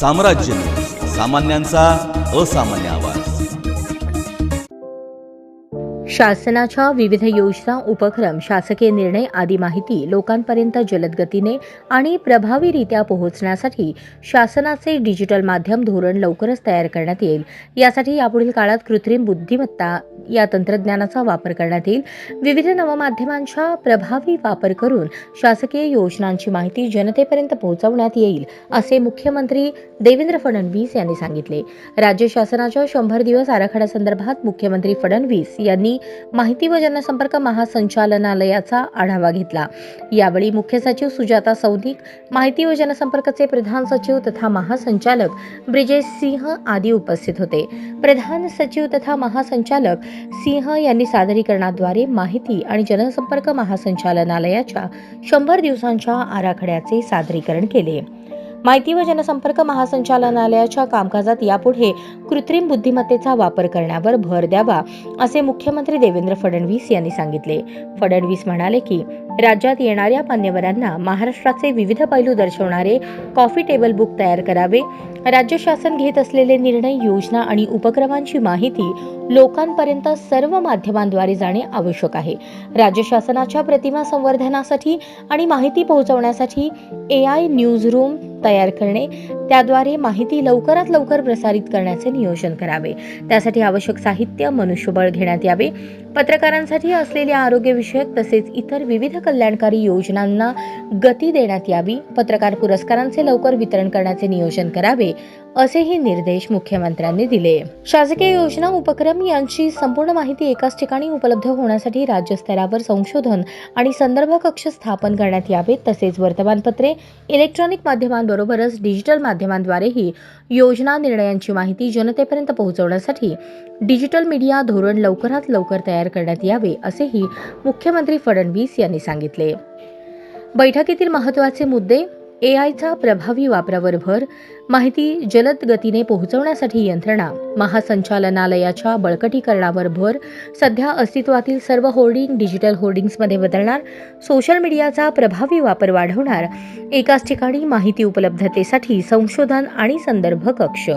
साम्राज्य न्यूज, सामान्यांचा असामान्य आवाज. शासनाच्या विविध योजना, उपक्रम, शासकीय निर्णय आदी माहिती लोकांपर्यंत जलद गतीने आणि प्रभावीरित्या पोहोचण्यासाठी शासनाचे डिजिटल माध्यम धोरण लवकरच तयार करण्यात येईल. यासाठी यापुढील काळात कृत्रिम बुद्धिमत्ता या तंत्रज्ञानाचा वापर करण्यात येईल. विविध नवमाध्यमांचा प्रभावी वापर करून शासकीय योजनांची माहिती जनतेपर्यंत पोहोचवण्यात येईल, असे मुख्यमंत्री देवेंद्र फडणवीस यांनी सांगितले. राज्य शासनाच्या 100 दिवस आराखड्यासंदर्भात मुख्यमंत्री फडणवीस यांनी माहिती व जनसंपर्क महासंचालनालयाचा आढावा घेतला. यावेळी मुख्य सचिव सुजाता सौनिक, माहिती व जनसंपर्कचे प्रधान सचिव तथा महासंचालक ब्रिजेश सिंह आदी उपस्थित होते. प्रधान सचिव तथा महासंचालक सिंह यांनी सादरीकरणाद्वारे माहिती आणि जनसंपर्क महासंचालनालयाच्या 100 दिवसांच्या आराखड्याचे सादरीकरण केले. माहिती व जनसंपर्क महासंचालनालयाच्या कामकाजात यापुढे कृत्रिम बुद्धिमत्तेचा वापर करण्यावर भर द्यावा, असे मुख्यमंत्री देवेंद्र फडणवीस यांनी सांगितले. फडणवीस म्हणाले की राज्यात येणाऱ्या मान्यवरांना महाराष्ट्राचे विविध पैलू दर्शवणारे कॉफी टेबल बुक तयार करावे. राज्य शासन घेत असलेले निर्णय, योजना आणि उपक्रमांची माहिती लोकांपर्यंत सर्व माध्यमांद्वारे जाणे आवश्यक आहे. राज्य शासनाच्या प्रतिमा संवर्धनासाठी आणि माहिती पोहोचवण्यासाठी AI न्यूज रूम तयार करणे, त्याद्वारे माहिती लवकरात लवकर प्रसारित करण्याचे नियोजन करावे. त्यासाठी आवश्यक साहित्य, मनुष्यबळ घेण्यात यावे. पत्रकारांसाठी असलेल्या आरोग्यविषयक तसेच इतर विविध कल्याणकारी योजनांना गती देण्यात यावी. पत्रकार पुरस्कारांचे लवकर वितरण करण्याचे नियोजन करावे, असेही निर्देश मुख्यमंत्र्यांनी दिले. शासकीय योजना, उपक्रम यांची संपूर्ण माहिती एकाच ठिकाणी उपलब्ध होण्यासाठी राज्यस्तरावर संशोधन आणि संदर्भ कक्ष स्थापन करण्यात यावेत. तसेच वर्तमानपत्रे, इलेक्ट्रॉनिक माध्यमांबरोबरच डिजिटल माध्यमांद्वारेही योजना, निर्णयांची माहिती जनतेपर्यंत पोहोचवण्यासाठी डिजिटल मीडिया धोरण लवकरात लवकर तयार करण्यात यावे, असेही मुख्यमंत्री फडणवीस यांनी सांगितले. बैठकीतील महत्त्वाचे मुद्दे: AIचा प्रभावी वापरावर भर, माहिती जलद गतीने पोहोचवण्यासाठी यंत्रणा, महासंचालनालयाच्या बळकटीकरणावर भर, सध्या अस्तित्वातील सर्व होर्डिंग डिजिटल होर्डिंग्समध्ये बदलणार, सोशल मीडियाचा प्रभावी वापर वाढवणार, एकाच ठिकाणी माहिती उपलब्धतेसाठी संशोधन आणि संदर्भ कक्ष.